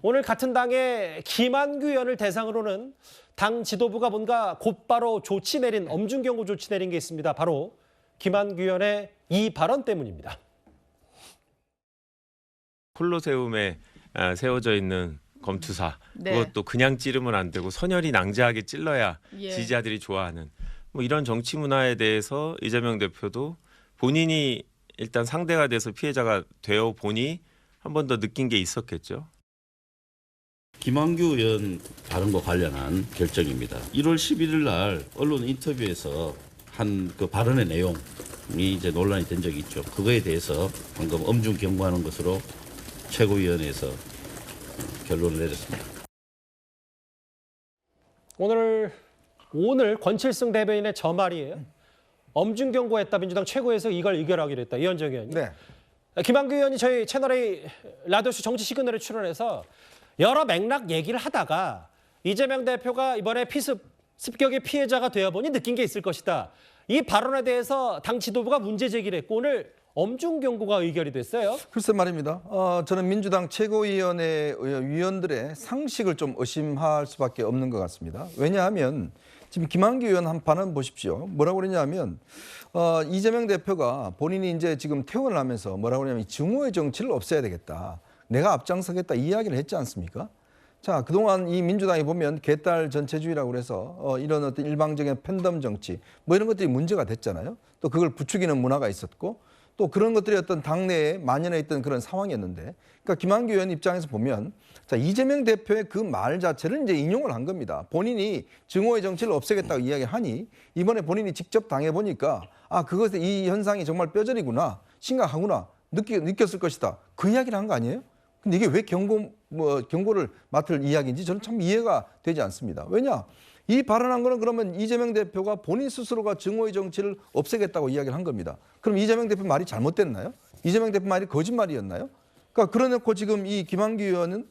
오늘 같은 당의 김한규 의원을 대상으로는 당 지도부가 뭔가 곧바로 조치 내린 엄중 경고 조치 내린 게 있습니다. 바로 김한규 의원의 이 발언 때문입니다. 콜로세움에 세워져 있는 검투사 네. 그것도 그냥 찌르면 안 되고 선열이 낭자하게 찔러야 예. 지지자들이 좋아하는 뭐 이런 정치 문화에 대해서 이재명 대표도 본인이 일단 상대가 돼서 피해자가 되어 보니 한 번 더 느낀 게 있었겠죠. 김한규 의원 발언과 관련한 결정입니다. 1월 11일 날 언론 인터뷰에서 한 그 발언의 내용이 이제 논란이 된 적이 있죠. 그거에 대해서 방금 엄중 경고하는 것으로 최고위원회에서 결론을 내렸습니다. 오늘 권칠승 대변인의 저 말이에요. 엄중 경고했다. 민주당 최고에서 이걸 의결하기로 했다. 이현정 의원이. 네. 김한규 의원이 저희 채널A 라디오쇼 정치 시그널에 출연해서 여러 맥락 얘기를 하다가 이재명 대표가 이번에 습격의 피해자가 되어보니 느낀 게 있을 것이다. 이 발언에 대해서 당 지도부가 문제 제기를 했고 오늘 엄중 경고가 의결이 됐어요. 글쎄 말입니다. 저는 민주당 최고위원회 위원들의 상식을 좀 의심할 수밖에 없는 것 같습니다. 왜냐하면 지금 김한규 의원 한 판은 보십시오. 뭐라고 그러냐면 이재명 대표가 본인이 이제 지금 퇴원을 하면서 뭐라고 그러냐면 증오의 정치를 없애야 되겠다. 내가 앞장서겠다 이 이야기를 했지 않습니까? 자, 그동안 이 민주당이 보면 개딸 전체주의라고 그래서 이런 어떤 일방적인 팬덤 정치 뭐 이런 것들이 문제가 됐잖아요. 또 그걸 부추기는 문화가 있었고 또 그런 것들이 어떤 당내에 만연해 있던 그런 상황이었는데 그러니까 김한규 의원 입장에서 보면 자, 이재명 대표의 그 말 자체를 이제 인용을 한 겁니다. 본인이 증오의 정치를 없애겠다고 이야기하니 이번에 본인이 직접 당해보니까 그것에 이 현상이 정말 뼈저리구나 심각하구나 느꼈을 것이다. 그 이야기를 한 거 아니에요? 근데 이게 왜 경고를 맡을 이야기인지 저는 참 이해가 되지 않습니다. 왜냐? 이 발언한 거는 그러면 이재명 대표가 본인 스스로가 증오의 정치를 없애겠다고 이야기를 한 겁니다. 그럼 이재명 대표 말이 잘못됐나요? 이재명 대표 말이 거짓말이었나요? 그러니까 그러놓고 지금 이 김한규 의원은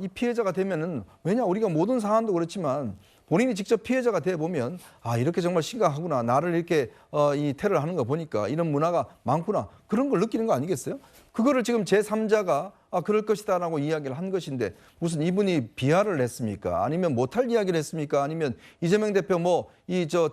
이 피해자가 되면은 왜냐 우리가 모든 사안도 그렇지만 본인이 직접 피해자가 돼 보면 이렇게 정말 심각하구나 나를 이렇게 이 테러를 하는 거 보니까 이런 문화가 많구나 그런 걸 느끼는 거 아니겠어요? 그거를 지금 제3자가 그럴 것이다라고 이야기를 한 것인데 무슨 이분이 비하를 했습니까? 아니면 못할 이야기를 했습니까? 아니면 이재명 대표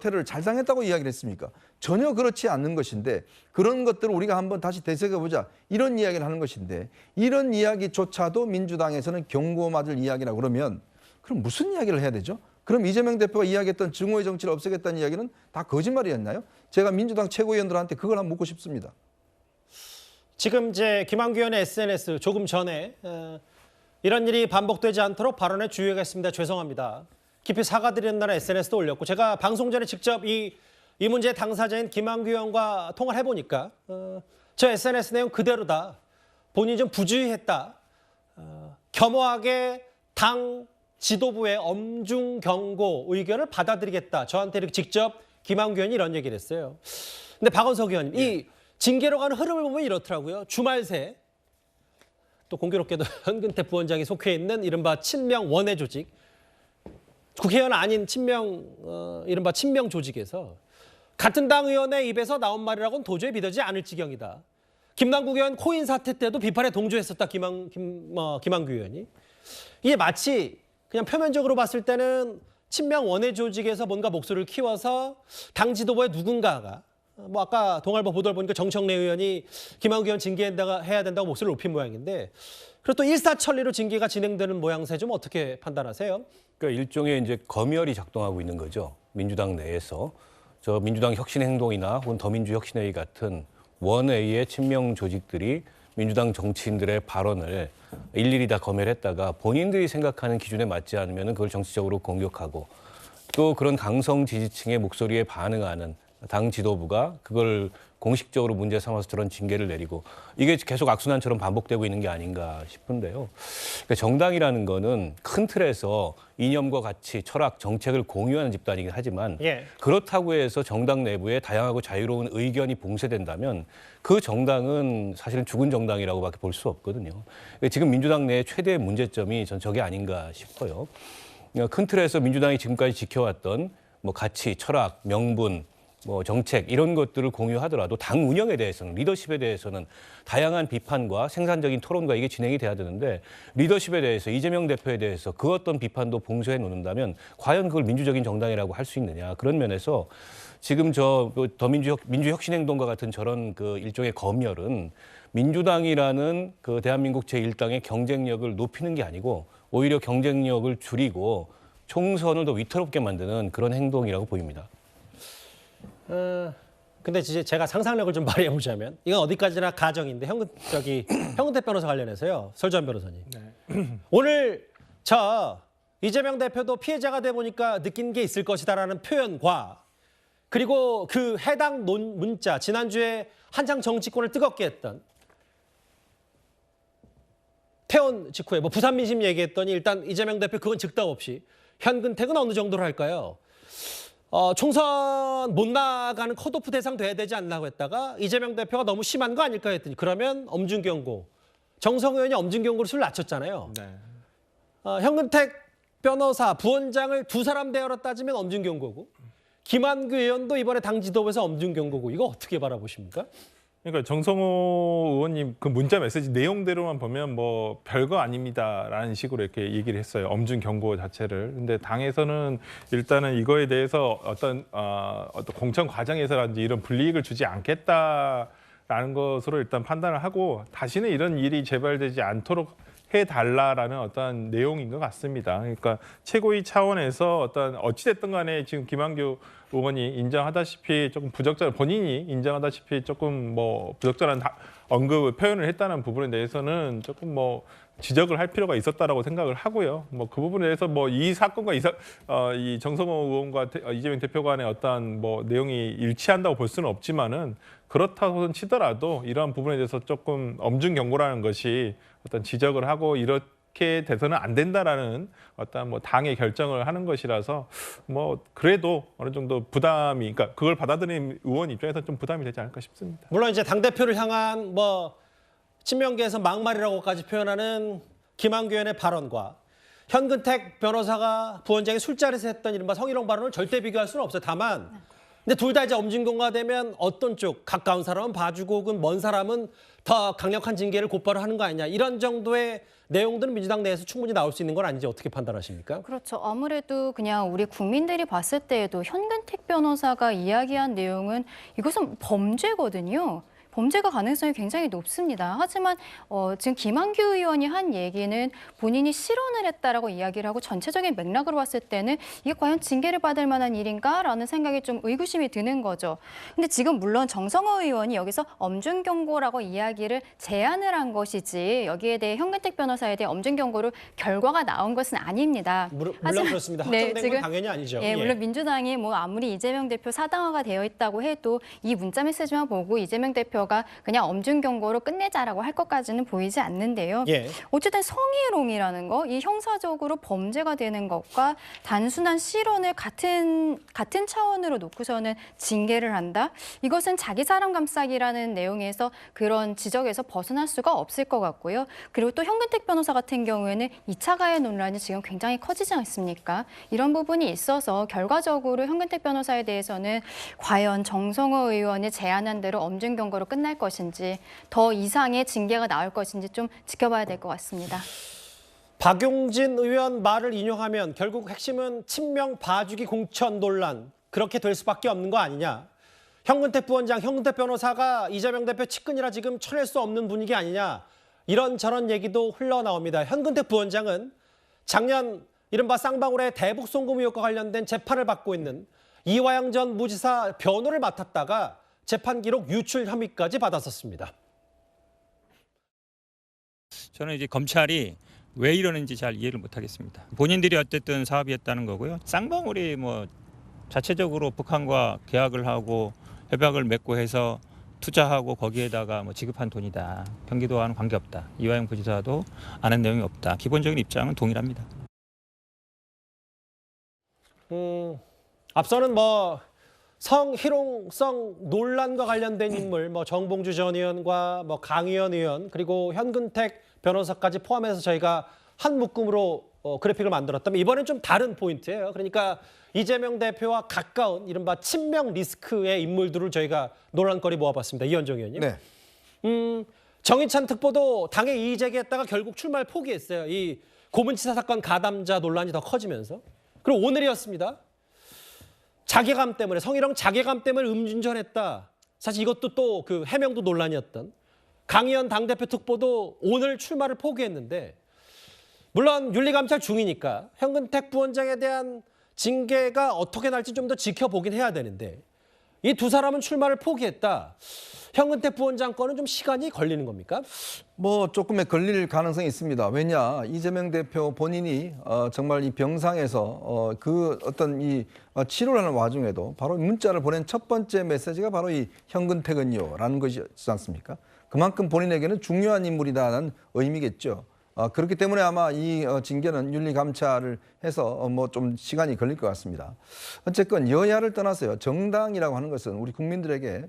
테러를 잘 당했다고 이야기를 했습니까? 전혀 그렇지 않는 것인데 그런 것들을 우리가 한번 다시 되새겨보자 이런 이야기를 하는 것인데 이런 이야기조차도 민주당에서는 경고맞을 이야기라고 그러면 그럼 무슨 이야기를 해야 되죠? 그럼 이재명 대표가 이야기했던 증오의 정치를 없애겠다는 이야기는 다 거짓말이었나요? 제가 민주당 최고위원들한테 그걸 한번 묻고 싶습니다. 지금 이제 김한규 의원의 SNS 조금 전에 이런 일이 반복되지 않도록 발언에 주의하겠습니다. 죄송합니다. 깊이 사과드린다는 SNS도 올렸고 제가 방송 전에 직접 이 문제의 당사자인 김한규 의원과 통화를 해보니까 저 SNS 내용 그대로다. 본인이 좀 부주의했다. 겸허하게 당 지도부의 엄중 경고 의견을 받아들이겠다. 저한테 이렇게 직접 김한규 의원이 이런 얘기를 했어요. 근데 박원석 의원님, 이 징계로 가는 흐름을 보면 이렇더라고요. 주말 새 또 공교롭게도 현근태 부원장이 속해 있는 이른바 친명 원외 조직, 국회의원 아닌 이른바 친명 조직에서 같은 당 의원의 입에서 나온 말이라고는 도저히 믿어지지 않을 지경이다. 김남국 의원 코인 사태 때도 비판에 동조했었다. 김한규 의원이. 이게 마치 그냥 표면적으로 봤을 때는 친명 원외 조직에서 뭔가 목소리를 키워서 당 지도부의 누군가가 아까 동아일보 보도를 보니까 정청래 의원이 김한규 의원 징계해야 된다고 목소리를 높인 모양인데 그리고 또 일사천리로 징계가 진행되는 모양새 좀 어떻게 판단하세요? 그러니까 일종의 이제 검열이 작동하고 있는 거죠. 민주당 내에서 저 민주당 혁신행동이나 혹은 더민주혁신회의 같은 원외의 친명 조직들이 민주당 정치인들의 발언을 일일이 다 검열했다가 본인들이 생각하는 기준에 맞지 않으면 그걸 정치적으로 공격하고 또 그런 강성 지지층의 목소리에 반응하는 당 지도부가 그걸 공식적으로 문제 삼아서 저런 징계를 내리고 이게 계속 악순환처럼 반복되고 있는 게 아닌가 싶은데요. 그러니까 정당이라는 거는 큰 틀에서 이념과 가치, 철학, 정책을 공유하는 집단이긴 하지만 그렇다고 해서 정당 내부에 다양하고 자유로운 의견이 봉쇄된다면 그 정당은 사실은 죽은 정당이라고밖에 볼 수 없거든요. 지금 민주당 내의 최대의 문제점이 전 저게 아닌가 싶어요. 큰 틀에서 민주당이 지금까지 지켜왔던 가치, 철학, 명분, 뭐 정책 이런 것들을 공유하더라도 당 운영에 대해서는 리더십에 대해서는 다양한 비판과 생산적인 토론과 이게 진행이 돼야 되는데 리더십에 대해서 이재명 대표에 대해서 그 어떤 비판도 봉쇄해 놓는다면 과연 그걸 민주적인 정당이라고 할 수 있느냐 그런 면에서 지금 저 민주혁신행동과 같은 저런 그 일종의 검열은 민주당이라는 그 대한민국 제1당의 경쟁력을 높이는 게 아니고 오히려 경쟁력을 줄이고 총선을 더 위태롭게 만드는 그런 행동이라고 보입니다. 근데 이제 제가 상상력을 좀 발휘해 보자면 이건 어디까지나 가정인데 현근택 변호사 관련해서요. 설전 변호사님. 오늘 저 이재명 대표도 피해자가 돼 보니까 느낀 게 있을 것이다라는 표현과 그리고 그 해당 문자 지난주에 한창 정치권을 뜨겁게 했던 퇴원 직후에 뭐 부산 민심 얘기했더니 일단 이재명 대표 그건 즉답 없이 현근택은 어느 정도로 할까요? 총선 못 나가는 컷오프 대상 돼야 되지 않나고 했다가 이재명 대표가 너무 심한 거 아닐까 했더니 그러면 엄중 경고. 정성 의원이 엄중 경고로 술 낮췄잖아요. 네. 현근택 변호사 부원장을 두 사람 대하러 따지면 엄중 경고고 김한규 의원도 이번에 당 지도부에서 엄중 경고고 이거 어떻게 바라보십니까? 그러니까 정성호 의원님 그 문자 메시지 내용대로만 보면 뭐 별거 아닙니다라는 식으로 이렇게 얘기를 했어요. 엄중 경고 자체를. 근데 당에서는 일단은 이거에 대해서 어떤 공천 과정에서라든지 이런 불이익을 주지 않겠다라는 것으로 일단 판단을 하고 다시는 이런 일이 재발되지 않도록 해달라라는 어떤 내용인 것 같습니다. 그러니까 최고위 차원에서 어찌됐든 간에 지금 김한규 의원이 인정하다시피 조금 본인이 인정하다시피 조금 뭐 부적절한 언급을 표현을 했다는 부분에 대해서는 조금 뭐 지적을 할 필요가 있었다라고 생각을 하고요. 뭐 그 부분에 대해서 뭐 이 사건과 이 정성호 의원과 이재명 대표 간의 어떤 뭐 내용이 일치한다고 볼 수는 없지만은 그렇다고 치더라도 이러한 부분에 대해서 조금 엄중 경고라는 것이 어떤 지적을 하고 이렇게 돼서는 안 된다라는 어떤 뭐 당의 결정을 하는 것이라서 뭐 그래도 어느 정도 부담이 그러니까 그걸 받아들인 의원 입장에서 좀 부담이 되지 않을까 싶습니다. 물론 이제 당대표를 향한 뭐 친명계에서 막말이라고까지 표현하는 김한규 의원의 발언과 현근택 변호사가 부원장이 술자리에서 했던 이른바 성희롱 발언을 절대 비교할 수는 없어요. 다만 근데 둘 다 이제 엄중경고가 되면 어떤 쪽 가까운 사람은 봐주고 혹은 먼 사람은 더 강력한 징계를 곧바로 하는 거 아니냐 이런 정도의 내용들은 민주당 내에서 충분히 나올 수 있는 건 아닌지 어떻게 판단하십니까? 그렇죠. 아무래도 그냥 우리 국민들이 봤을 때에도 현근택 변호사가 이야기한 내용은 이것은 범죄거든요. 범죄가 가능성이 굉장히 높습니다. 하지만 지금 김한규 의원이 한 얘기는 본인이 실언을 했다라고 이야기를 하고 전체적인 맥락으로 봤을 때는 이게 과연 징계를 받을 만한 일인가라는 생각이 좀 의구심이 드는 거죠. 근데 지금 물론 정성호 의원이 여기서 엄중 경고라고 이야기를 제안을 한 것이지 여기에 대해 현근택 변호사에 대해 엄중 경고로 결과가 나온 것은 아닙니다. 물론 하지만, 그렇습니다. 네, 확정된 건 지금, 당연히 아니죠. 예, 물론 민주당이 뭐 아무리 이재명 대표 사당화가 되어 있다고 해도 이 문자 메시지만 보고 이재명 대표가 그냥 엄중 경고로 끝내자라고 할 것까지는 보이지 않는데요. 예. 어쨌든 성희롱이라는 거, 이 형사적으로 범죄가 되는 것과 단순한 실언을 같은 차원으로 놓고서는 징계를 한다. 이것은 자기 사람 감싸기라는 내용에서 그런 지적에서 벗어날 수가 없을 것 같고요. 그리고 또 현근택 변호사 같은 경우에는 2차 가해 논란이 지금 굉장히 커지지 않습니까? 이런 부분이 있어서 결과적으로 현근택 변호사에 대해서는 과연 정성호 의원이 제안한 대로 엄중 경고로 끝날 것인지 더 이상의 징계가 나올 것인지 좀 지켜봐야 될 것 같습니다. 박용진 의원 말을 인용하면 결국 핵심은 친명 봐주기 공천 논란 그렇게 될 수밖에 없는 거 아니냐. 현근택 부원장, 현근택 변호사가 이재명 대표 측근이라 지금 쳐낼 수 없는 분위기 아니냐. 이런저런 얘기도 흘러나옵니다. 현근택 부원장은 작년 이른바 쌍방울의 대북 송금 의혹과 관련된 재판을 받고 있는 이화영 전 무지사 변호를 맡았다가 재판 기록 유출 혐의까지 받았었습니다. 저는 이제 검찰이 왜 이러는지 잘 이해를 못하겠습니다. 본인들이 어쨌든 사업이었다는 거고요. 쌍방울이 뭐 자체적으로 북한과 계약을 하고 협약을 맺고 해서 투자하고 거기에다가 뭐 지급한 돈이다. 경기도와는 관계없다. 이화영 부지사도 아는 내용이 없다. 기본적인 입장은 동일합니다. 앞서는 뭐 성희롱성 논란과 관련된 인물, 뭐 정봉주 전 의원과 뭐 강의원 의원 그리고 현근택 변호사까지 포함해서 저희가 한 묶음으로 그래픽을 만들었다면 이번엔 좀 다른 포인트예요. 그러니까 이재명 대표와 가까운 이른바 친명 리스크의 인물들을 저희가 논란거리 모아봤습니다. 이현정 의원님. 네. 정의찬 특보도 당에 이의 제기했다가 결국 출마를 포기했어요. 이 고문치사 사건 가담자 논란이 더 커지면서. 그리고 오늘이었습니다. 자괴감 때문에, 성희롱 자괴감 때문에 음주운전했다. 사실 이것도 또 그 해명도 논란이었던 강의현 당대표 특보도 오늘 출마를 포기했는데, 물론 윤리감찰 중이니까 현근택 부원장에 대한 징계가 어떻게 날지 좀 더 지켜보긴 해야 되는데, 이 두 사람은 출마를 포기했다. 현근택 부원장 건은 좀 시간이 걸리는 겁니까? 뭐 조금의 걸릴 가능성이 있습니다. 왜냐, 이재명 대표 본인이 정말 이 병상에서 그 어떤 이 치료를 하는 와중에도 바로 문자를 보낸 첫 번째 메시지가 바로 이 현근택은요라는 것이지 않습니까? 그만큼 본인에게는 중요한 인물이다는 의미겠죠. 그렇기 때문에 아마 이 징계는 윤리감찰을 해서 뭐 좀 시간이 걸릴 것 같습니다. 어쨌건 여야를 떠나서요, 정당이라고 하는 것은 우리 국민들에게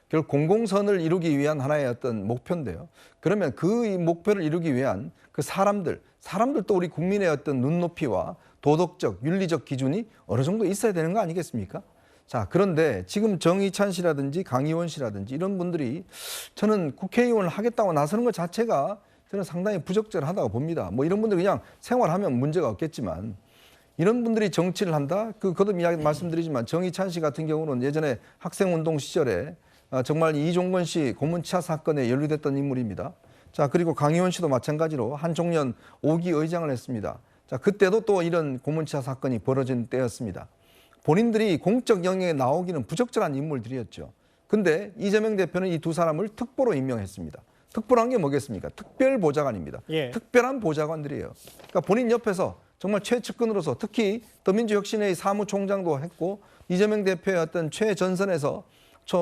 결국 공공선을 이루기 위한 하나의 어떤 목표인데요. 그러면 그 목표를 이루기 위한 그 사람들도 우리 국민의 어떤 눈높이와 도덕적, 윤리적 기준이 어느 정도 있어야 되는 거 아니겠습니까? 자, 그런데 지금 정의찬 씨라든지 강의원 씨라든지 이런 분들이 저는 국회의원을 하겠다고 나서는 것 자체가 저는 상당히 부적절하다고 봅니다. 뭐 이런 분들이 그냥 생활하면 문제가 없겠지만, 이런 분들이 정치를 한다? 거듭 이야기 말씀드리지만 정의찬 씨 같은 경우는 예전에 학생운동 시절에 정말 이종건 씨 고문치사 사건에 연루됐던 인물입니다. 자, 그리고 강의원 씨도 마찬가지로 한총련 5기 의장을 했습니다. 자, 그때도 또 이런 고문치사 사건이 벌어진 때였습니다. 본인들이 공적 영역에 나오기는 부적절한 인물들이었죠. 근데 이재명 대표는 이 두 사람을 특보로 임명했습니다. 특보란 게 뭐겠습니까? 특별보좌관입니다. 예. 특별한 보좌관들이에요. 그러니까 본인 옆에서 정말 최측근으로서, 특히 더민주혁신회의 사무총장도 했고 이재명 대표의 어떤 최전선에서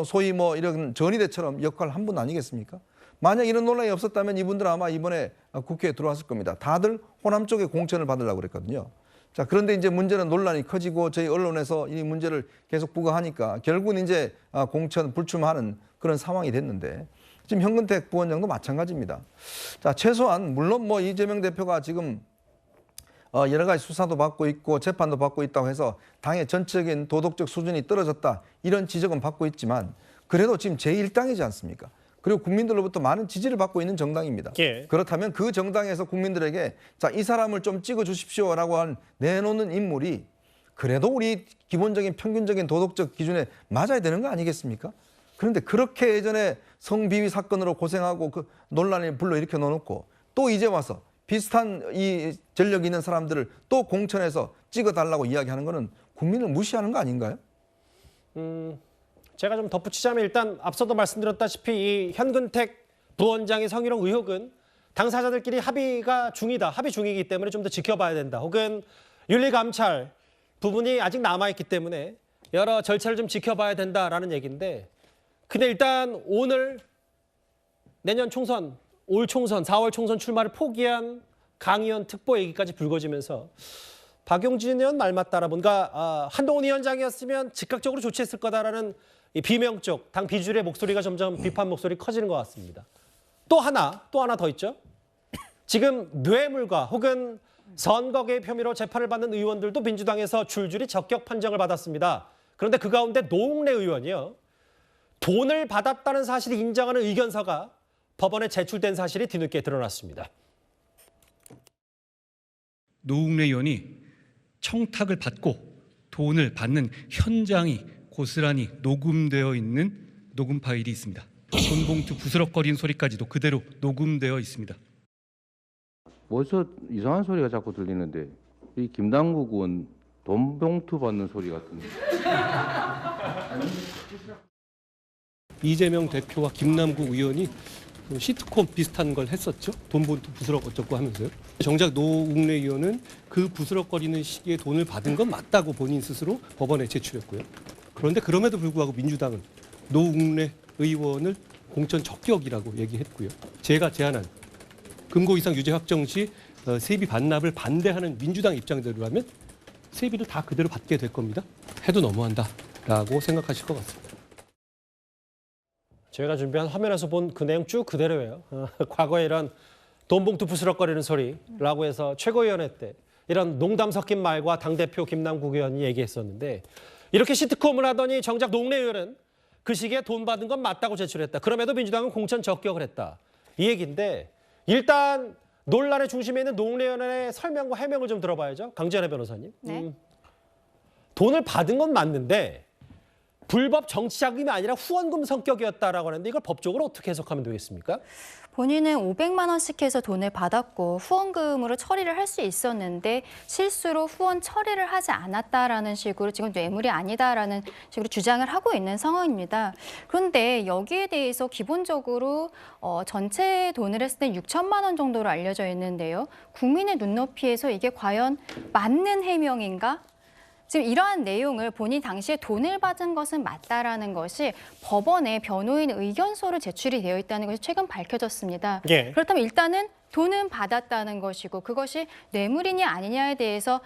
소위 뭐 이런 전위대처럼 역할을 한 분 아니겠습니까? 만약 이런 논란이 없었다면 이분들은 아마 이번에 국회에 들어왔을 겁니다. 다들 호남 쪽에 공천을 받으려고 그랬거든요. 자, 그런데 이제 문제는 논란이 커지고 저희 언론에서 이 문제를 계속 부각하니까 결국은 이제 공천 불출마하는 그런 상황이 됐는데, 지금 현근택 부원장도 마찬가지입니다. 자, 최소한 물론 뭐 이재명 대표가 지금 여러 가지 수사도 받고 있고 재판도 받고 있다고 해서 당의 전체적인 도덕적 수준이 떨어졌다, 이런 지적은 받고 있지만 그래도 지금 제1당이지 않습니까? 그리고 국민들로부터 많은 지지를 받고 있는 정당입니다. 예. 그렇다면 그 정당에서 국민들에게 자, 이 사람을 좀 찍어 주십시오라고 내놓는 인물이 그래도 우리 기본적인 평균적인 도덕적 기준에 맞아야 되는 거 아니겠습니까? 그런데 그렇게 예전에 성비위 사건으로 고생하고 그 논란을 불러일으켜 놓고 또 이제 와서 비슷한 이 전력이 있는 사람들을 또 공천해서 찍어달라고 이야기하는 거는 국민을 무시하는 거 아닌가요? 제가 좀 덧붙이자면, 일단 앞서도 말씀드렸다시피 이 현근택 부원장의 성희롱 의혹은 당사자들끼리 합의 중이기 때문에 좀 더 지켜봐야 된다. 혹은 윤리감찰 부분이 아직 남아있기 때문에 여러 절차를 좀 지켜봐야 된다라는 얘기인데, 근데 일단 오늘 내년 총선, 올 총선, 4월 총선 출마를 포기한 강의원 특보 얘기까지 불거지면서 박용진 의원 말 맞다라, 뭔가 한동훈 위원장이었으면 즉각적으로 조치했을 거다라는 이 비명적 당 비주류의 목소리가 점점 비판 목소리 커지는 것 같습니다. 또 하나 더 있죠. 지금 뇌물과 혹은 선거 개입 혐의로 재판을 받는 의원들도 민주당에서 줄줄이 적격 판정을 받았습니다. 그런데 그 가운데 노웅래 의원이요, 돈을 받았다는 사실을 인정하는 의견서가 법원에 제출된 사실이 뒤늦게 드러났습니다. 노웅래 의원이 청탁을 받고 돈을 받는 현장이 고스란히 녹음되어 있는 녹음 파일이 있습니다. 돈 봉투 부스럭거리는 소리까지도 그대로 녹음되어 있습니다. 뭐저 이상한 소리가 자꾸 들리는데, 이 김남국 의원 돈 봉투 받는 소리 같은데. 이재명 대표와 김남국 의원이 시트콤 비슷한 걸 했었죠. 돈 봉투 부스럭 어쩌고 하면서요. 정작 노웅래 의원은 그 부스럭거리는 시기에 돈을 받은 건 맞다고 본인 스스로 법원에 제출했고요. 그런데 그럼에도 불구하고 민주당은 노웅래 의원을 공천 적격이라고 얘기했고요. 제가 제안한 금고 이상 유죄 확정 시 세비 반납을 반대하는 민주당 입장대로라면 세비를 다 그대로 받게 될 겁니다. 해도 너무한다라고 생각하실 것 같습니다. 저희가 준비한 화면에서 본 그 내용 쭉 그대로예요. 과거에 이런 돈 봉투 부스럭거리는 소리라고 해서 최고위원회 때 이런 농담 섞인 말과 당대표 김남국 의원이 얘기했었는데 이렇게 시트콤을 하더니 정작 농내 의원은 그 시기에 돈 받은 건 맞다고 제출했다. 그럼에도 민주당은 공천 적격을 했다. 이 얘기인데 일단 논란의 중심에 있는 농내 의원의 설명과 해명을 좀 들어봐야죠. 강지연의 변호사님. 네. 돈을 받은 건 맞는데 불법 정치 자금이 아니라 후원금 성격이었다라고 하는데 이걸 법적으로 어떻게 해석하면 되겠습니까? 본인은 500만 원씩 해서 돈을 받았고 후원금으로 처리를 할 수 있었는데 실수로 후원 처리를 하지 않았다라는 식으로 지금 뇌물이 아니다라는 식으로 주장을 하고 있는 상황입니다. 그런데 여기에 대해서 기본적으로 전체 돈을 했을 때 6천만 원 정도로 알려져 있는데요. 국민의 눈높이에서 이게 과연 맞는 해명인가? 지금 이러한 내용을 본인 당시에 돈을 받은 것은 맞다라는 것이 법원에 변호인 의견서로 제출이 되어 있다는 것이 최근 밝혀졌습니다. 예. 그렇다면 일단은 돈은 받았다는 것이고 그것이 뇌물이냐 아니냐에 대해서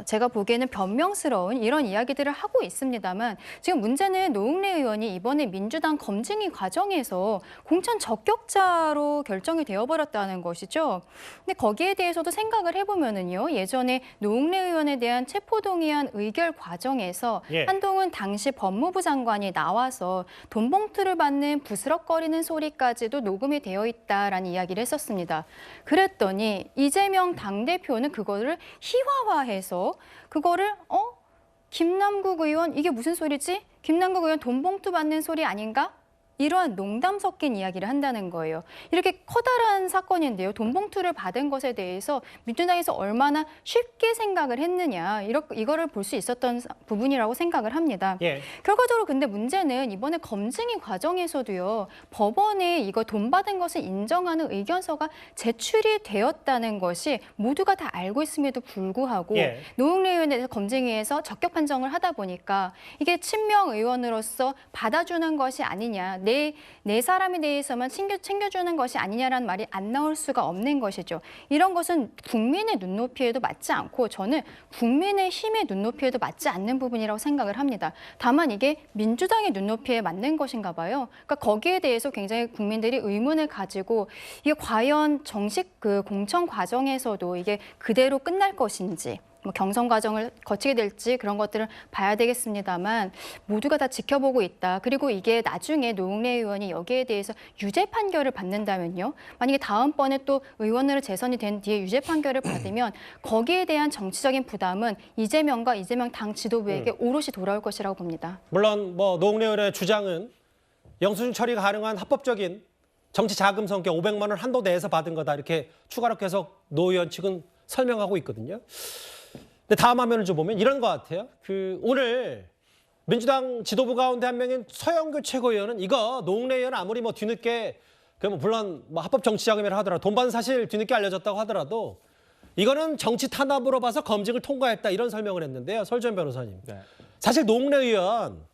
제가 보기에는 변명스러운 이런 이야기들을 하고 있습니다만 지금 문제는 노웅래 의원이 이번에 민주당 검증위 과정에서 공천 적격자로 결정이 되어버렸다는 것이죠. 근데 거기에 대해서도 생각을 해보면은요. 예전에 노웅래 의원에 대한 체포동의안 의결 과정에서 예. 한동훈 당시 법무부 장관이 나와서 돈 봉투를 받는 부스럭거리는 소리까지도 녹음이 되어 있다라는 이야기를 했었습니다. 그랬더니 이재명 당대표는 그거를 희화화해서 그거를 김남국 의원 이게 무슨 소리지? 김남국 의원 돈 봉투 받는 소리 아닌가? 이러한 농담 섞인 이야기를 한다는 거예요. 이렇게 커다란 사건인데요. 돈 봉투를 받은 것에 대해서 민주당에서 얼마나 쉽게 생각을 했느냐 이거를 볼 수 있었던 부분이라고 생각을 합니다. 예. 결과적으로 근데 문제는 이번에 검증위 과정에서도요. 법원에 이거 돈 받은 것을 인정하는 의견서가 제출이 되었다는 것이 모두가 다 알고 있음에도 불구하고 예. 노웅래 의원에 대해서 검증위에서 적격 판정을 하다 보니까 이게 친명 의원으로서 받아주는 것이 아니냐. 내 사람에 대해서만 챙겨주는 것이 아니냐라는 말이 안 나올 수가 없는 것이죠. 이런 것은 국민의 눈높이에도 맞지 않고 저는 국민의 힘의 눈높이에도 맞지 않는 부분이라고 생각을 합니다. 다만 이게 민주당의 눈높이에 맞는 것인가 봐요. 그러니까 거기에 대해서 굉장히 국민들이 의문을 가지고 이게 과연 정식 그 공천 과정에서도 이게 그대로 끝날 것인지 뭐 경선 과정을 거치게 될지 그런 것들을 봐야 되겠습니다만 모두가 다 지켜보고 있다. 그리고 이게 나중에 노웅래 의원이 여기에 대해서 유죄 판결을 받는다면요. 만약에 다음번에 또 의원으로 재선이 된 뒤에 유죄 판결을 받으면 거기에 대한 정치적인 부담은 이재명과 이재명 당 지도부에게 오롯이 돌아올 것이라고 봅니다. 물론 뭐 노웅래 의원의 주장은 영수증 처리 가능한 합법적인 정치 자금 성격 500만 원 한도 내에서 받은 거다. 이렇게 추가로 계속 노 의원 측은 설명하고 있거든요. 근데 다음 화면을 좀 보면 이런 것 같아요. 오늘 민주당 지도부 가운데 한 명인 서영교 최고위원은 이거 노웅래 의원 아무리 뭐 뒤늦게 물론 뭐 합법 정치 자금이라 하더라도 돈 받은 사실 뒤늦게 알려졌다고 하더라도 이거는 정치 탄압으로 봐서 검증을 통과했다 이런 설명을 했는데요. 설전 변호사님. 네. 사실 노웅래 의원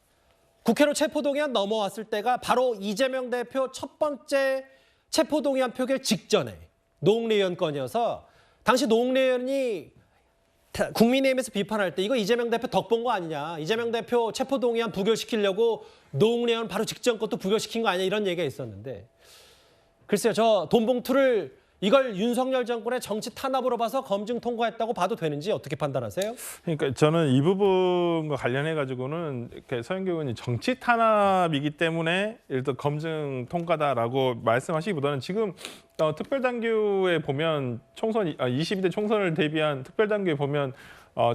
국회로 체포동의안 넘어왔을 때가 바로 이재명 대표 첫 번째 체포동의안 표결 직전에 노웅래 의원 건이어서 당시 노웅래 의원이 국민의힘에서 비판할 때 이거 이재명 대표 덕 본 거 아니냐. 이재명 대표 체포동의안 부결시키려고 노웅래 의원 바로 직전 것도 부결시킨 거 아니냐 이런 얘기가 있었는데 글쎄요. 저 돈 봉투를 이걸 윤석열 정권의 정치 탄압으로 봐서 검증 통과했다고 봐도 되는지 어떻게 판단하세요? 그러니까 저는 이 부분과 관련해 가지고는 서영교 의원이 정치 탄압이기 때문에 예를 들어 검증 통과다라고 말씀하시기보다는 지금 특별당규에 보면 총선 22대 총선을 대비한 특별당규에 보면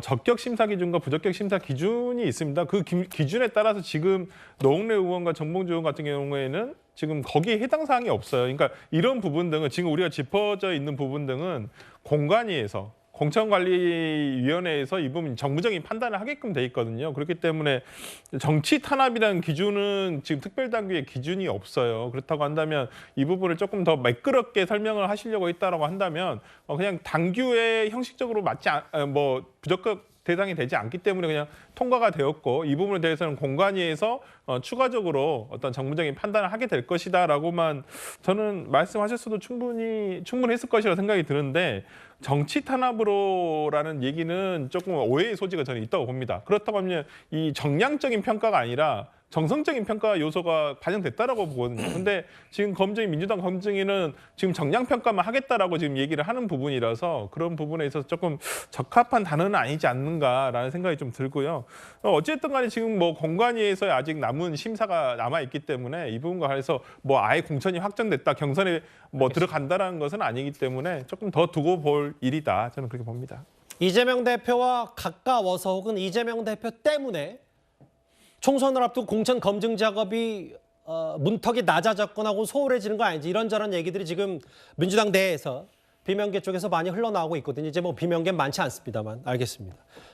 적격 심사 기준과 부적격 심사 기준이 있습니다. 그 기준에 따라서 지금 노웅래 의원과 정봉주 의원 같은 경우에는 지금 거기에 해당 사항이 없어요. 그러니까 이런 부분 등은 지금 우리가 짚어져 있는 부분 등은 공관위에서 공천관리위원회에서 이 부분 정무적인 판단을 하게끔 돼 있거든요. 그렇기 때문에 정치 탄압이라는 기준은 지금 특별당규에 기준이 없어요. 그렇다고 한다면 이 부분을 조금 더 매끄럽게 설명을 하시려고 했다라고 한다면 그냥 당규에 형식적으로 맞지 부적격 대상이 되지 않기 때문에 그냥 통과가 되었고 이 부분에 대해서는 공관위에서 추가적으로 어떤 정무적인 판단을 하게 될 것이다라고만 저는 말씀하셨어도 충분했을 것이라 생각이 드는데 정치 탄압으로라는 얘기는 조금 오해의 소지가 저는 있다고 봅니다. 그렇다고 하면 이 정량적인 평가가 아니라 정성적인 평가 요소가 반영됐다라고 보거든요. 근데 지금 검증이 민주당 검증위는 지금 정량 평가만 하겠다라고 지금 얘기를 하는 부분이라서 그런 부분에 있어서 조금 적합한 단어는 아니지 않는가라는 생각이 좀 들고요. 어쨌든 간에 지금 뭐 공관위에서 아직 남은 심사가 남아 있기 때문에 이 부분과 관해서 뭐 아예 공천이 확정됐다, 경선에 뭐 들어간다라는 것은 아니기 때문에 조금 더 두고 볼 일이다. 저는 그렇게 봅니다. 이재명 대표와 가까워서 혹은 이재명 대표 때문에 총선을 앞두고 공천 검증 작업이 문턱이 낮아졌거나 혹은 소홀해지는 거 아닌지 이런저런 얘기들이 지금 민주당 내에서 비명계 쪽에서 많이 흘러나오고 있거든요. 이제 뭐 비명계 많지 않습니다만 알겠습니다.